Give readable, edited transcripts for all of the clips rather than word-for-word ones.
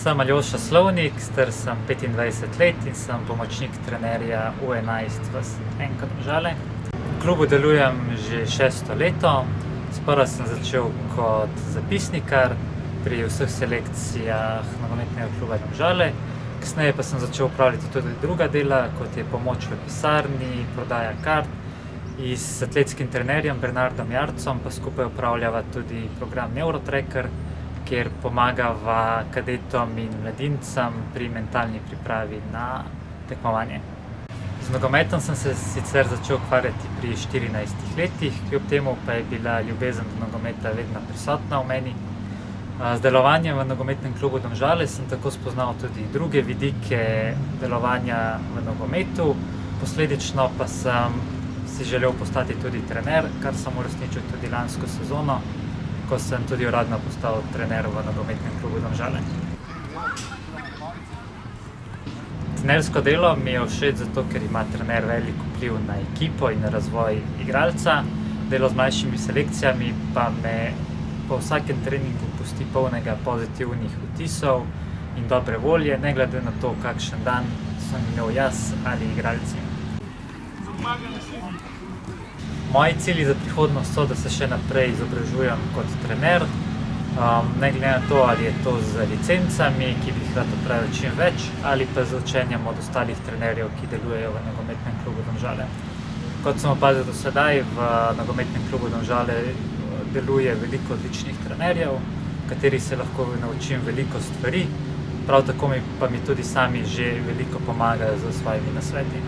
Sem Aljoša Slovnik, star sem 25 let in sem pomočnik trenerja U11 v NK Domžale. V klubu delujem že 6. leto. Sprva sem začel kot zapisnikar pri vseh selekcijah nogometnega kluba Domžale. Kasneje pa sem začel upravljati tudi druga dela, kot je pomoč v pisarni, prodaja kart. In s atletskim trenerjem Bernardom Jarcem pa skupaj upravljava tudi program Neurotracker, kjer pomagava kadetom in mladincem pri mentalni pripravi na tekmovanje. Z nogometom sem se sicer začel ukvarjati pri 14 letih, kljub temu pa je bila ljubezen do nogometa vedno prisotna v meni. Z delovanjem v nogometnem klubu Domžale sem tako spoznal tudi druge vidike delovanja v nogometu. Posledično pa sem si želel postati tudi trener, kar sem uresničil tudi lansko sezono, ko sem tudi uradno postal trener v nogometnem klubu Domžale. Trenersko delo mi je všeč zato, ker ima trener velik vpliv na ekipo in na razvoj igralca. Delo z mlajšimi selekcijami pa me po vsakem treningu pusti polnega pozitivnih vtisov in dobre volje, ne glede na to, kakšen dan sem imel jaz ali igralci. Moji cilji za prihodnost so, da se še naprej izobražujem kot trener, ne glede na to, ali je to z licencami, ki bi jih rad opravil čim več, ali pa z učenjem od ostalih trenerjev, ki delujejo v nogometnem klubu Domžale. Kot sem opazil do sedaj, v nogometnem klubu Domžale deluje veliko odličnih trenerjev, katerih se lahko naučim veliko stvari, prav tako pa mi tudi sami že veliko pomagajo z svojimi nasveti.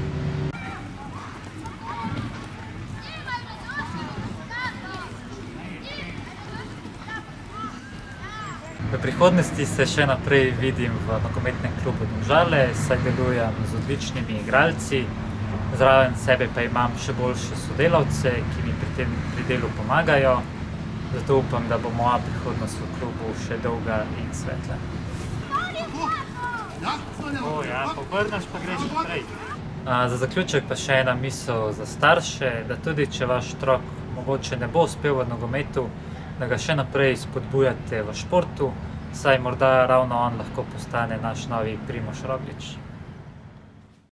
V prihodnosti se še naprej vidim v nogometnem klubu Domžale, saj delujem z odličnimi igralci, zraven sebe pa imam še boljše sodelavce, ki mi pri delu pomagajo, zato upam, da bo moja prihodnost v klubu še dolga in svetla. Povrneš pa greš naprej. Za zaključek pa še ena misel za starše, da tudi če vaš otrok mogoče ne bo uspel v nogometu, da ga še naprej spodbujate v športu, saj morda ravno on lahko postane naš novi Primož Roglič.